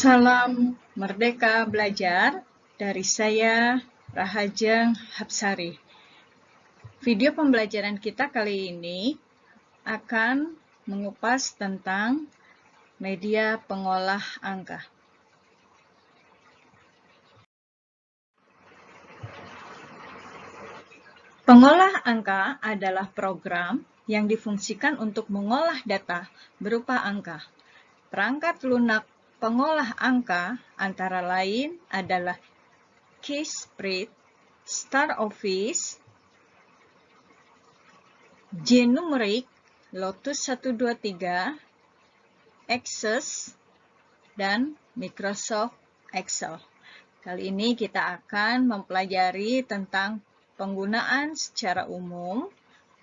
Salam Merdeka Belajar dari saya, Rahajeng Hapsari. Video pembelajaran kita kali ini akan mengupas tentang media pengolah angka. Pengolah angka adalah program yang difungsikan untuk mengolah data berupa angka. Perangkat lunak pengolah angka antara lain adalah Keyspreed, Star Office, GNumeric, Lotus 123, Access, dan Microsoft Excel. Kali ini kita akan mempelajari tentang penggunaan secara umum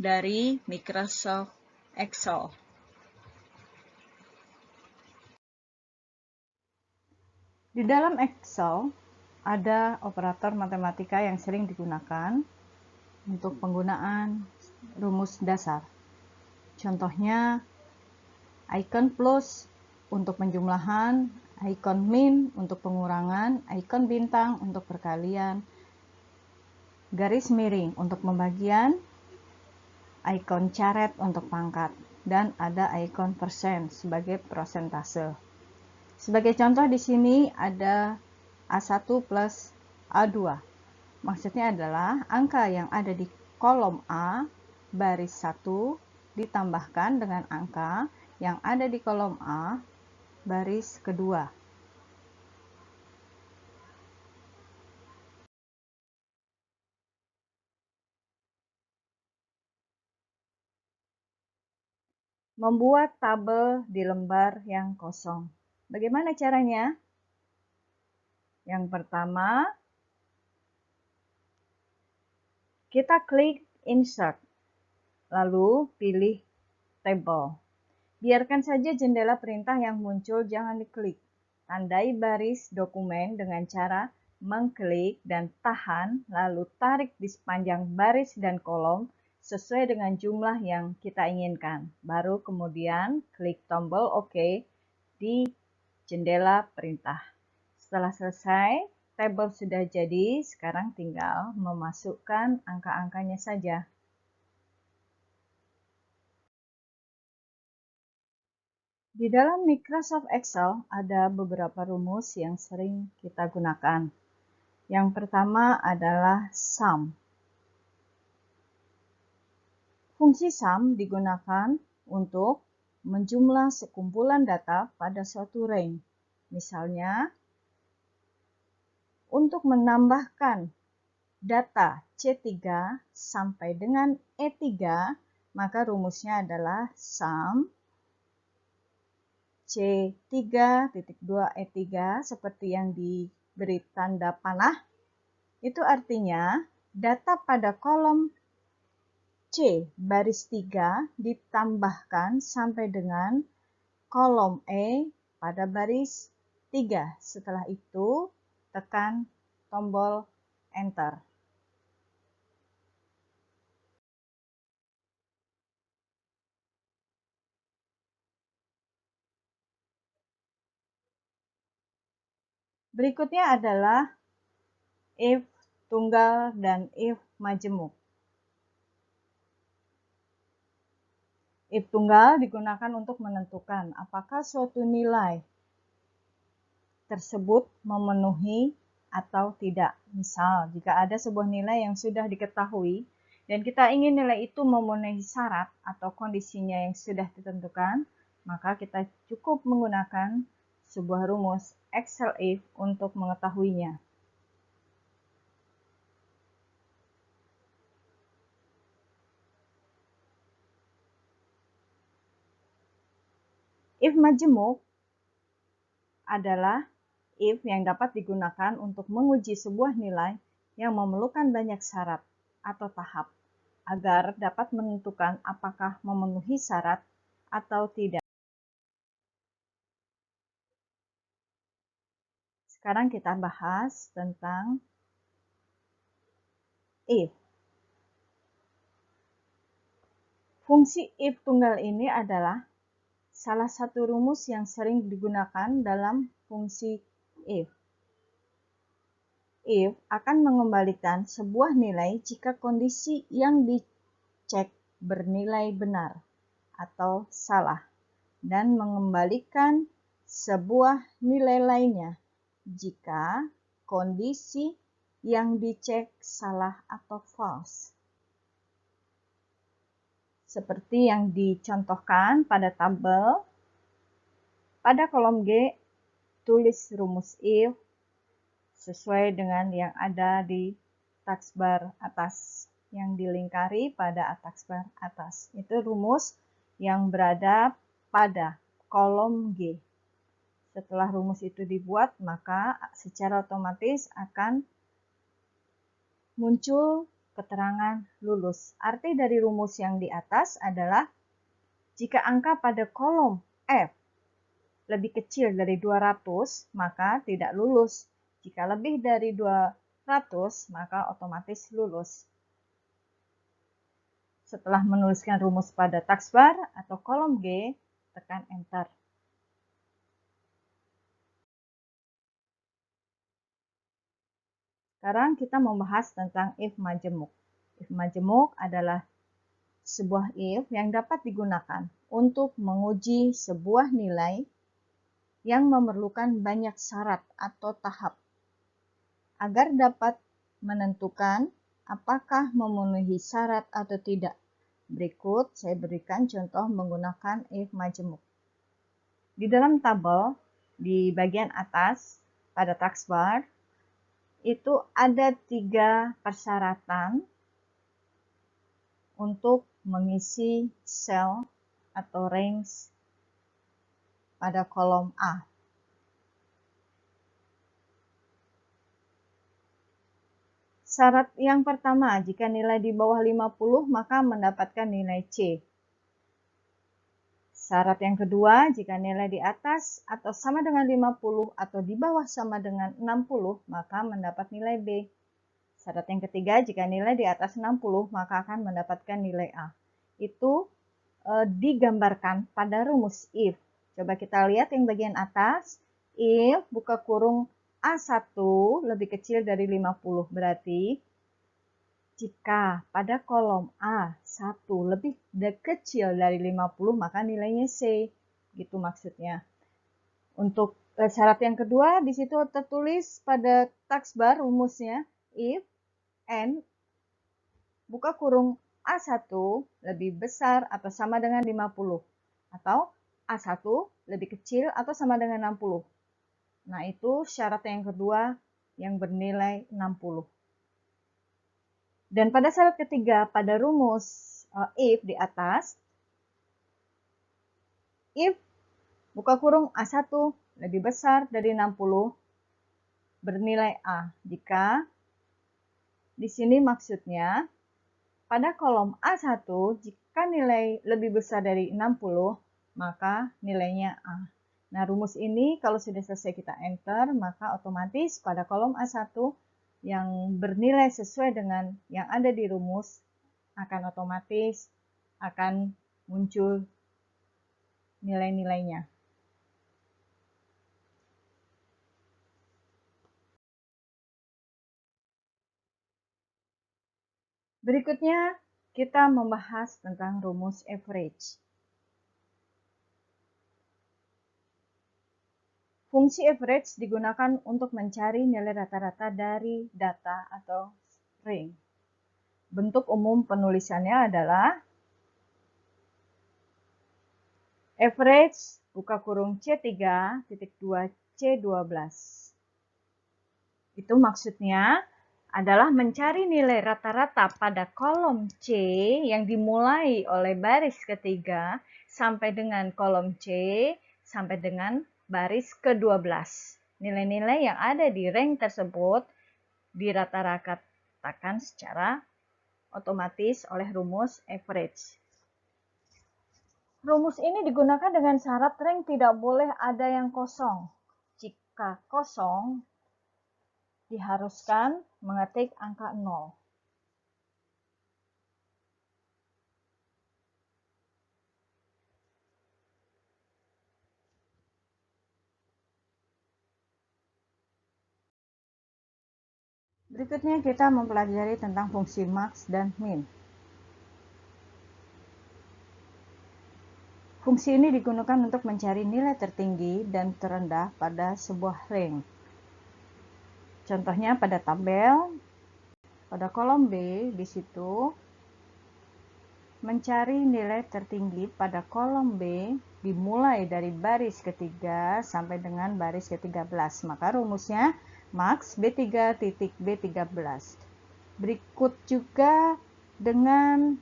dari Microsoft Excel. Di dalam Excel ada operator matematika yang sering digunakan untuk penggunaan rumus dasar. Contohnya, icon plus untuk penjumlahan, icon min untuk pengurangan, icon bintang untuk perkalian, garis miring untuk pembagian, icon caret untuk pangkat, dan ada icon persen sebagai persentase. Sebagai contoh di sini ada A1 plus A2. Maksudnya adalah angka yang ada di kolom A baris 1 ditambahkan dengan angka yang ada di kolom A baris kedua. Membuat tabel di lembar yang kosong. Bagaimana caranya? Yang pertama, kita klik Insert, lalu pilih Table. Biarkan saja jendela perintah yang muncul, jangan diklik. Tandai baris dokumen dengan cara mengklik dan tahan, lalu tarik di sepanjang baris dan kolom sesuai dengan jumlah yang kita inginkan. Baru kemudian klik tombol OK di jendela perintah. Setelah selesai, tabel sudah jadi, sekarang tinggal memasukkan angka-angkanya saja. Di dalam Microsoft Excel ada beberapa rumus yang sering kita gunakan. Yang pertama adalah sum. Fungsi sum digunakan untuk menjumlah sekumpulan data pada suatu range. Misalnya, untuk menambahkan data C3 sampai dengan E3, maka rumusnya adalah sum C3.2E3 seperti yang diberi tanda panah. Itu artinya data pada kolom C baris 3 ditambahkan sampai dengan kolom E pada baris 3. Setelah itu tekan tombol Enter. Berikutnya adalah if tunggal dan if majemuk. If tunggal digunakan untuk menentukan apakah suatu nilai tersebut memenuhi atau tidak. Misal, jika ada sebuah nilai yang sudah diketahui dan kita ingin nilai itu memenuhi syarat atau kondisinya yang sudah ditentukan, maka kita cukup menggunakan sebuah rumus Excel if untuk mengetahuinya. If majemuk adalah if yang dapat digunakan untuk menguji sebuah nilai yang memerlukan banyak syarat atau tahap agar dapat menentukan apakah memenuhi syarat atau tidak. Sekarang kita bahas tentang if. Fungsi if tunggal ini adalah salah satu rumus yang sering digunakan dalam fungsi if. If akan mengembalikan sebuah nilai jika kondisi yang dicek bernilai benar atau salah, dan mengembalikan sebuah nilai lainnya jika kondisi yang dicek salah atau false. Seperti yang dicontohkan pada tabel, pada kolom G, tulis rumus if sesuai dengan yang ada di taskbar atas, yang dilingkari pada taskbar atas. Itu rumus yang berada pada kolom G. Setelah rumus itu dibuat, maka secara otomatis akan muncul keterangan lulus. Arti dari rumus yang di atas adalah jika angka pada kolom F lebih kecil dari 200, maka tidak lulus. Jika lebih dari 200, maka otomatis lulus. Setelah menuliskan rumus pada taskbar atau kolom G, tekan Enter. Sekarang kita membahas tentang if majemuk. If majemuk adalah sebuah if yang dapat digunakan untuk menguji sebuah nilai yang memerlukan banyak syarat atau tahap agar dapat menentukan apakah memenuhi syarat atau tidak. Berikut saya berikan contoh menggunakan if majemuk. Di dalam tabel, di bagian atas pada taskbar, itu ada 3 persyaratan untuk mengisi sel atau range pada kolom A. Syarat yang pertama, jika nilai di bawah 50 maka mendapatkan nilai C. Syarat yang kedua, jika nilai di atas atau sama dengan 50 atau di bawah sama dengan 60 maka mendapat nilai B. Syarat yang ketiga, jika nilai di atas 60 maka akan mendapatkan nilai A. Itu digambarkan pada rumus if. Coba kita lihat yang bagian atas. If buka kurung A1 lebih kecil dari 50, berarti jika pada kolom A1 lebih kecil dari 50 maka nilainya C. Gitu maksudnya. Untuk syarat yang kedua, di situ tertulis pada taskbar rumusnya if n buka kurung A1 lebih besar atau sama dengan 50 atau A1 lebih kecil atau sama dengan 60. Nah, itu syarat yang kedua yang bernilai 60. Dan pada syarat ketiga, pada rumus if di atas, if buka kurung A1 lebih besar dari 60 bernilai A. Jika di sini maksudnya pada kolom A1 jika nilai lebih besar dari 60 maka nilainya A. Nah, rumus ini kalau sudah selesai kita enter, maka otomatis pada kolom A1 yang bernilai sesuai dengan yang ada di rumus akan otomatis akan muncul nilai-nilainya. Berikutnya kita membahas tentang rumus average. Fungsi average digunakan untuk mencari nilai rata-rata dari data atau string. Bentuk umum penulisannya adalah average buka kurung C3.2 C12. Itu maksudnya adalah mencari nilai rata-rata pada kolom C yang dimulai oleh baris ketiga sampai dengan kolom C sampai dengan baris ke-12. Nilai-nilai yang ada di rank tersebut dirata-ratakan secara otomatis oleh rumus average. Rumus ini digunakan dengan syarat rank tidak boleh ada yang kosong. Jika kosong, diharuskan mengetik angka 0. Berikutnya kita mempelajari tentang fungsi max dan min. Fungsi ini digunakan untuk mencari nilai tertinggi dan terendah pada sebuah range. Contohnya pada tabel, pada kolom B di situ mencari nilai tertinggi pada kolom B dimulai dari baris ketiga sampai dengan baris ke-13. Maka rumusnya max B3 titik B13. Berikut juga dengan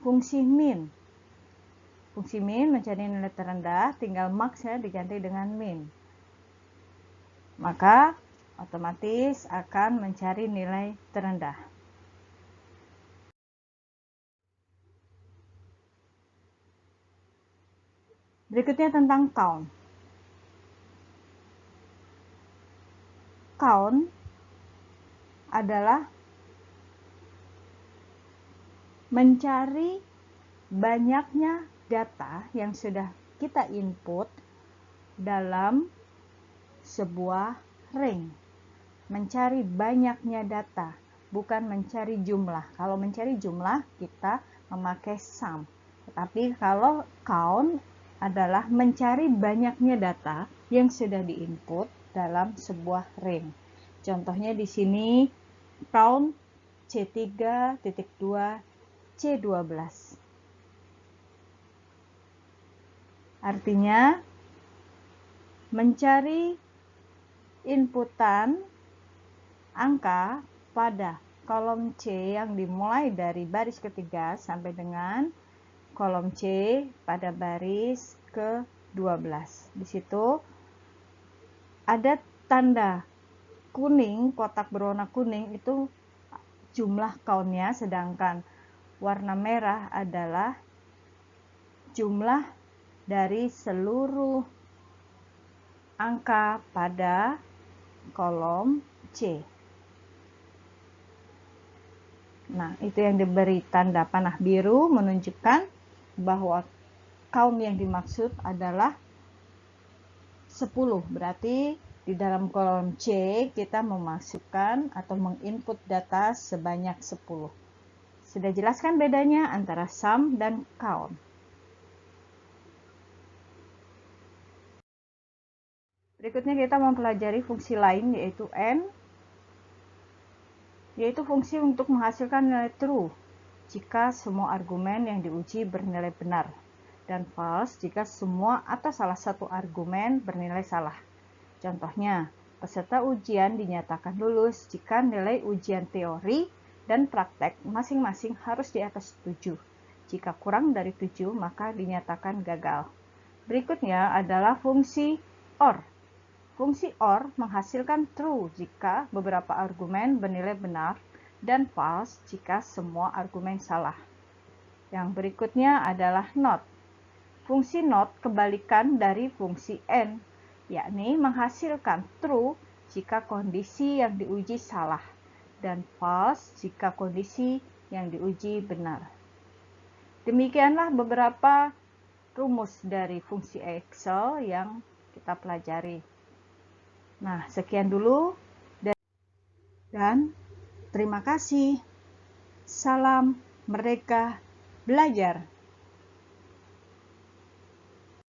fungsi min. Fungsi min mencari nilai terendah, tinggal max ya diganti dengan min. Maka otomatis akan mencari nilai terendah. Berikutnya tentang count. Count adalah mencari banyaknya data yang sudah kita input dalam sebuah range. Mencari banyaknya data, bukan mencari jumlah. Kalau mencari jumlah, kita memakai sum. Tetapi kalau count adalah mencari banyaknya data yang sudah diinput dalam sebuah range. Contohnya di sini count C3.2 C12. Artinya mencari inputan angka pada kolom C yang dimulai dari baris ketiga sampai dengan kolom C pada baris ke-12. Di situ ada tanda kuning, kotak berwarna kuning itu jumlah count-nya, sedangkan warna merah adalah jumlah dari seluruh angka pada kolom C. Nah, itu yang diberi tanda panah biru menunjukkan bahwa count yang dimaksud adalah 10. Berarti di dalam kolom C kita memasukkan atau menginput data sebanyak 10. Sudah jelaskan bedanya antara sum dan count. Berikutnya kita mempelajari fungsi lain yaitu AND, yaitu fungsi untuk menghasilkan nilai true jika semua argumen yang diuji bernilai benar, dan false jika semua atau salah satu argumen bernilai salah. Contohnya, peserta ujian dinyatakan lulus jika nilai ujian teori dan praktek masing-masing harus di atas 7. Jika kurang dari 7, maka dinyatakan gagal. Berikutnya adalah fungsi OR. Fungsi OR menghasilkan true jika beberapa argumen bernilai benar dan false jika semua argumen salah. Yang berikutnya adalah NOT. Fungsi NOT kebalikan dari fungsi AND, yakni menghasilkan true jika kondisi yang diuji salah dan false jika kondisi yang diuji benar. Demikianlah beberapa rumus dari fungsi Excel yang kita pelajari. Nah, sekian dulu dan terima kasih. Salam Merdeka Belajar.